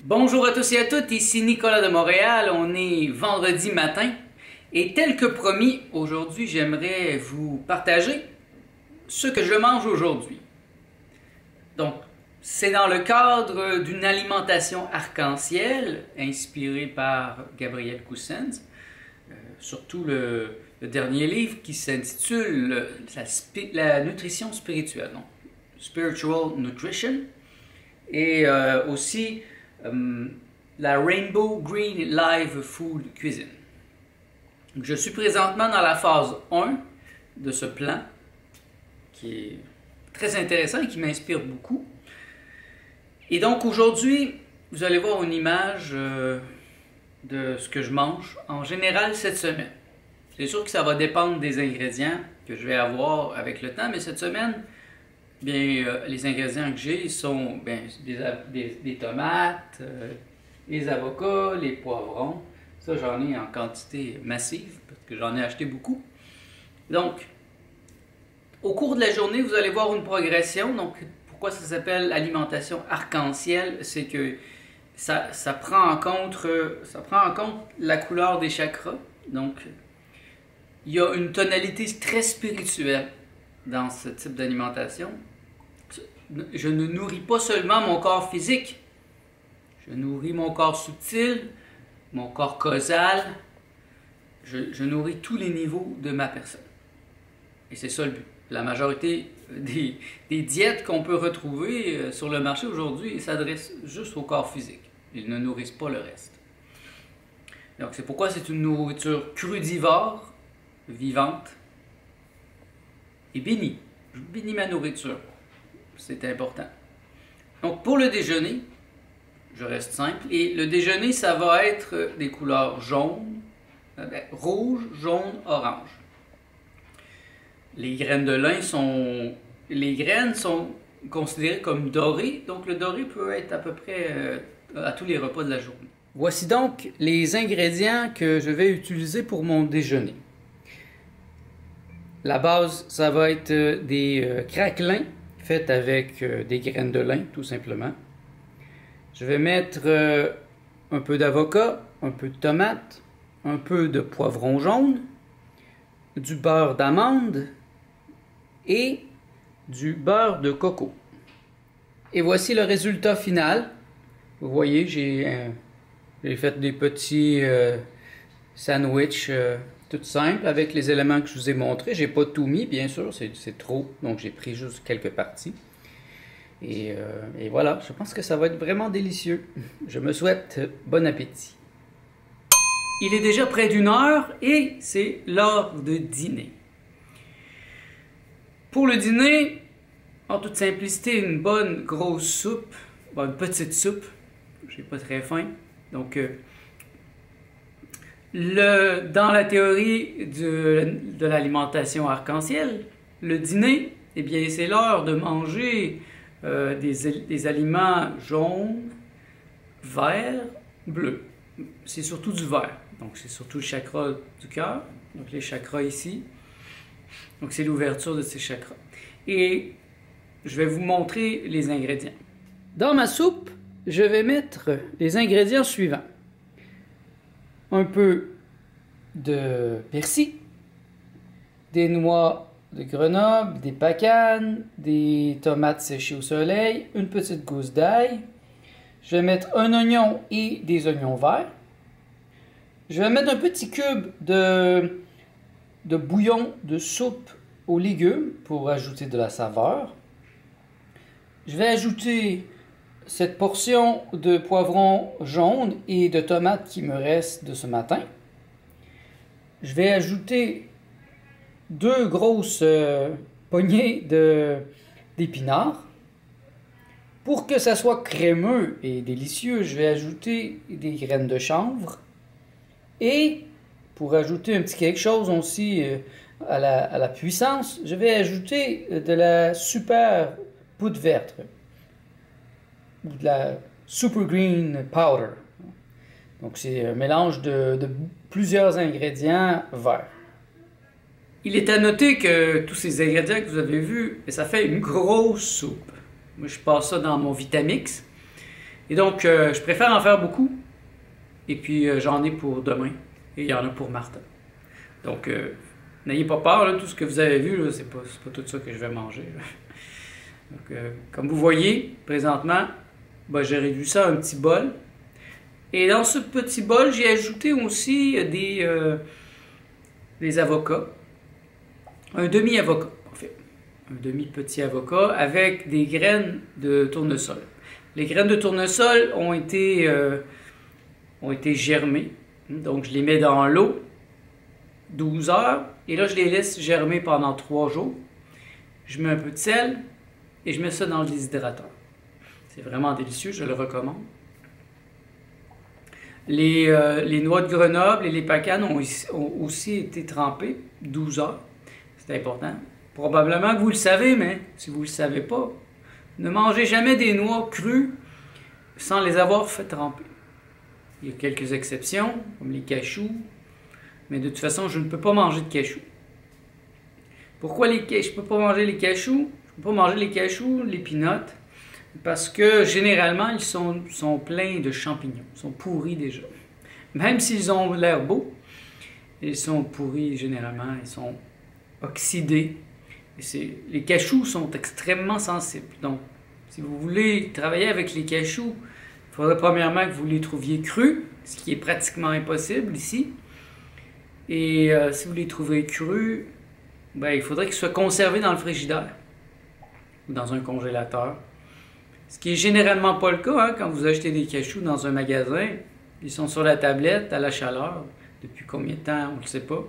Bonjour à tous et à toutes, ici Nicolas de Montréal, on est vendredi matin et tel que promis, aujourd'hui j'aimerais vous partager ce que je mange aujourd'hui. Donc, c'est dans le cadre d'une alimentation arc-en-ciel inspirée par Gabriel Coussens, surtout le dernier livre qui s'intitule La nutrition spirituelle, donc Spiritual Nutrition, et aussi la Rainbow Green Live Food Cuisine. Je suis présentement dans la phase 1 de ce plan qui est très intéressant et qui m'inspire beaucoup. Et donc aujourd'hui, vous allez voir une image de ce que je mange en général cette semaine. C'est sûr que ça va dépendre des ingrédients que je vais avoir avec le temps, mais cette semaine, bien, les ingrédients que j'ai sont des tomates, les avocats, les poivrons. Ça, j'en ai en quantité massive parce que j'en ai acheté beaucoup. Donc, au cours de la journée, vous allez voir une progression. Donc, pourquoi ça s'appelle alimentation arc-en-ciel? C'est que ça prend en compte la couleur des chakras. Donc, il y a une tonalité très spirituelle dans ce type d'alimentation. Je ne nourris pas seulement mon corps physique, je nourris mon corps subtil, mon corps causal, je nourris tous les niveaux de ma personne. Et c'est ça le but. La majorité des diètes qu'on peut retrouver sur le marché aujourd'hui s'adressent juste au corps physique. Ils ne nourrissent pas le reste. Donc c'est pourquoi c'est une nourriture crudivore, vivante et bénie. Je bénis ma nourriture. C'est important. Donc pour le déjeuner, je reste simple. Et le déjeuner, ça va être des couleurs jaune, rouge, jaune, orange. Les graines de lin sont considérées comme dorées. Donc le doré peut être à peu près à tous les repas de la journée. Voici donc les ingrédients que je vais utiliser pour mon déjeuner. La base, ça va être des craquelins faits avec des graines de lin, tout simplement. Je vais mettre un peu d'avocat, un peu de tomate, un peu de poivron jaune, du beurre d'amande et du beurre de coco. Et voici le résultat final. Vous voyez, j'ai fait des petits sandwichs tout simple avec les éléments que je vous ai montrés. J'ai pas tout mis, bien sûr, c'est trop, donc j'ai pris juste quelques parties. Et voilà, je pense que ça va être vraiment délicieux. Je me souhaite bon appétit. Il est déjà près d'une heure et c'est l'heure de dîner. Pour le dîner, en toute simplicité, une bonne grosse soupe, une petite soupe, j'ai pas très faim, donc dans la théorie de l'alimentation arc-en-ciel, le dîner, eh bien, c'est l'heure de manger des aliments jaunes, verts, bleus. C'est surtout du vert. Donc, c'est surtout le chakra du cœur. Donc, les chakras ici. Donc, c'est l'ouverture de ces chakras. Et je vais vous montrer les ingrédients. Dans ma soupe, je vais mettre les ingrédients suivants. Un peu de persil, des noix de Grenoble, des pacanes, des tomates séchées au soleil, une petite gousse d'ail. Je vais mettre un oignon et des oignons verts. Je vais mettre un petit cube de bouillon de soupe aux légumes pour ajouter de la saveur. Je vais ajouter cette portion de poivron jaune et de tomates qui me reste de ce matin. Je vais ajouter 2 grosses poignées d'épinards. Pour que ça soit crémeux et délicieux, je vais ajouter des graines de chanvre. Et pour ajouter un petit quelque chose aussi à la puissance, je vais ajouter de la super poudre verte. Ou de la super green powder. Donc c'est un mélange de plusieurs ingrédients verts. Il est à noter que tous ces ingrédients que vous avez vus, ça fait une grosse soupe. Moi, je passe ça dans mon Vitamix. Et donc, je préfère en faire beaucoup. Et puis, j'en ai pour demain. Et il y en a pour Martin. Donc, n'ayez pas peur, là, tout ce que vous avez vu, c'est pas tout ça que je vais manger. Donc, comme vous voyez, présentement, ben, j'ai réduit ça à un petit bol. Et dans ce petit bol, j'ai ajouté aussi des avocats. Un demi-avocat, en fait. Un demi-petit avocat avec des graines de tournesol. Les graines de tournesol ont été germées. Donc, je les mets dans l'eau 12 heures. Et là, je les laisse germer pendant 3 jours. Je mets un peu de sel et je mets ça dans le déshydrateur. C'est vraiment délicieux, je le recommande. Les noix de Grenoble et les pacanes ont aussi été trempées 12 heures. C'est important. Probablement que vous le savez, mais si vous ne le savez pas, ne mangez jamais des noix crues sans les avoir fait tremper. Il y a quelques exceptions, comme les cachous, mais de toute façon, je ne peux pas manger de cachous. Pourquoi je ne peux pas manger les cachous? Je ne peux pas manger les cachous, les peanuts, parce que généralement, ils sont pleins de champignons. Ils sont pourris déjà. Même s'ils ont l'air beaux, ils sont pourris généralement. Ils sont oxydés. Les cachous sont extrêmement sensibles. Donc, si vous voulez travailler avec les cachous, il faudrait premièrement que vous les trouviez crus, ce qui est pratiquement impossible ici. Et si vous les trouvez crus, ben, il faudrait qu'ils soient conservés dans le frigidaire ou dans un congélateur. Ce qui est généralement pas le cas, hein, quand vous achetez des cachous dans un magasin. Ils sont sur la tablette, à la chaleur. Depuis combien de temps, on ne le sait pas.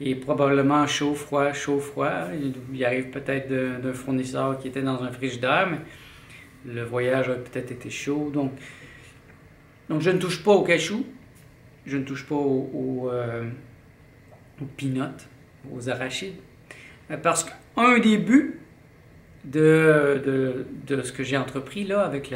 Et probablement chaud, froid, chaud, froid. Il arrive peut-être d'un fournisseur qui était dans un frigidaire, mais le voyage a peut-être été chaud. Donc je ne touche pas aux cachous. Je ne touche pas aux peanuts, aux arachides. Parce qu'un des buts de ce que j'ai entrepris là avec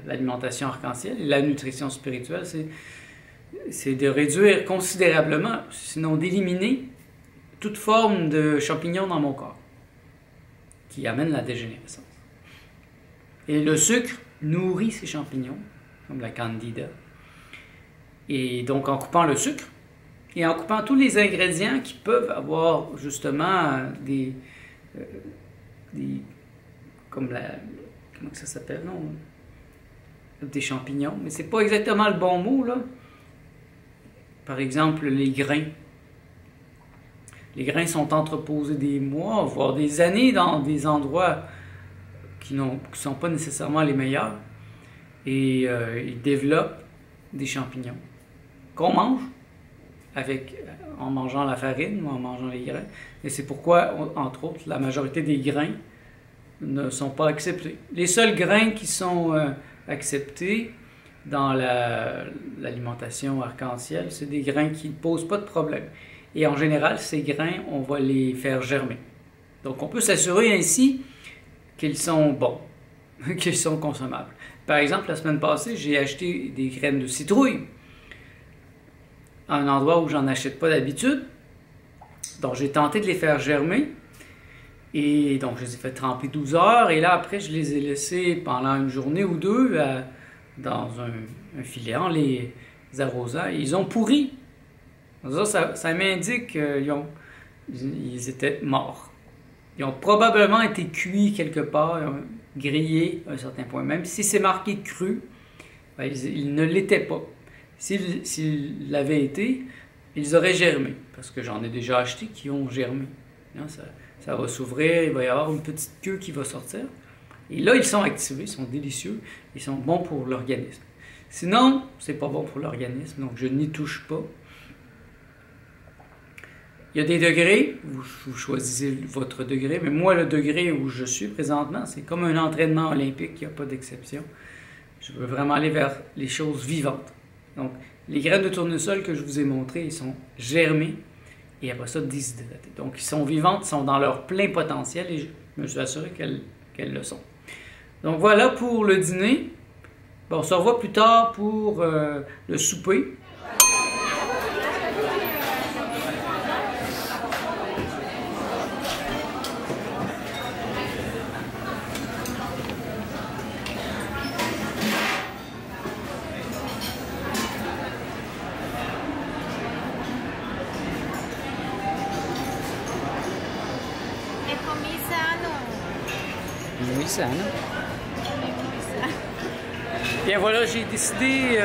l'alimentation arc-en-ciel et la nutrition spirituelle, c'est de réduire considérablement, sinon d'éliminer toute forme de champignons dans mon corps qui amène la dégénérescence. Et le sucre nourrit ces champignons, comme la candida. Et donc en coupant le sucre et en coupant tous les ingrédients qui peuvent avoir justement comme comment ça s'appelle, non? Des champignons, mais c'est pas exactement le bon mot, là. Par exemple, les grains. Les grains sont entreposés des mois, voire des années dans des endroits qui ne sont pas nécessairement les meilleurs. Et ils développent des champignons qu'on mange en mangeant la farine ou en mangeant les grains. Et c'est pourquoi, entre autres, la majorité des grains ne sont pas acceptés. Les seuls grains qui sont acceptés dans l'alimentation arc-en-ciel, c'est des grains qui ne posent pas de problème. Et en général, ces grains, on va les faire germer. Donc on peut s'assurer ainsi qu'ils sont bons, qu'ils sont consommables. Par exemple, la semaine passée, j'ai acheté des graines de citrouille à un endroit où j'en achète pas d'habitude. Donc j'ai tenté de les faire germer. Et donc je les ai fait tremper 12 heures. Et là, après, je les ai laissés pendant une journée ou deux dans un filet en les arrosant. Et ils ont pourri. Ça m'indique qu'ils étaient morts. Ils ont probablement été cuits quelque part, grillés à un certain point. Même si c'est marqué cru, ben, ils ne l'étaient pas. S'ils l'avaient été, ils auraient germé. Parce que j'en ai déjà acheté qui ont germé. Ça va s'ouvrir, il va y avoir une petite queue qui va sortir. Et là, ils sont activés, ils sont délicieux, ils sont bons pour l'organisme. Sinon, c'est pas bon pour l'organisme, donc je n'y touche pas. Il y a des degrés, vous choisissez votre degré, mais moi, le degré où je suis présentement, c'est comme un entraînement olympique, il n'y a pas d'exception. Je veux vraiment aller vers les choses vivantes. Donc, les graines de tournesol que je vous ai montrées, ils sont germés et après ça, déshydratées. Donc, ils sont vivantes, ils sont dans leur plein potentiel et je me suis assuré qu'elles le sont. Donc, voilà pour le dîner. Bon, on se revoit plus tard pour le souper. éblouissant, non? Bien voilà, j'ai décidé,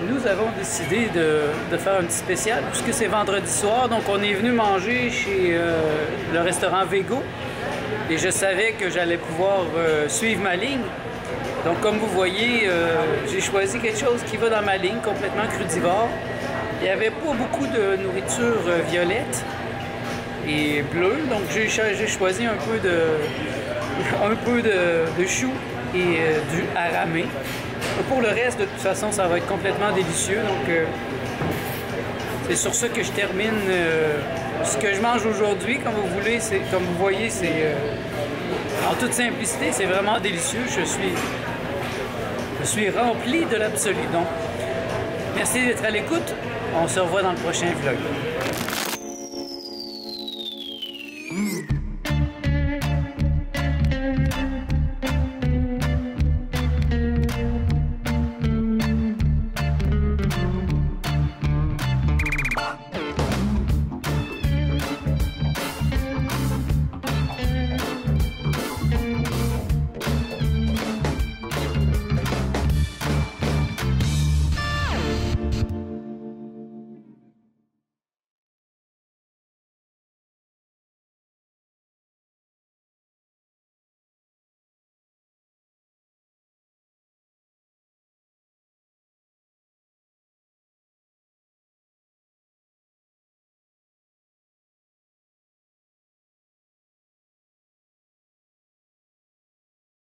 nous avons décidé de faire un petit spécial puisque c'est vendredi soir, donc on est venu manger chez le restaurant Vego et je savais que j'allais pouvoir suivre ma ligne. Donc comme vous voyez, j'ai choisi quelque chose qui va dans ma ligne, complètement crudivore. Il n'y avait pas beaucoup de nourriture violette et bleue, donc j'ai choisi un peu de chou et du haramé. Pour le reste, de toute façon, ça va être complètement délicieux. Donc, c'est sur ça que je termine ce que je mange aujourd'hui. Comme vous voyez, c'est en toute simplicité, c'est vraiment délicieux. Je suis rempli de l'absolu. Donc, merci d'être à l'écoute. On se revoit dans le prochain vlog.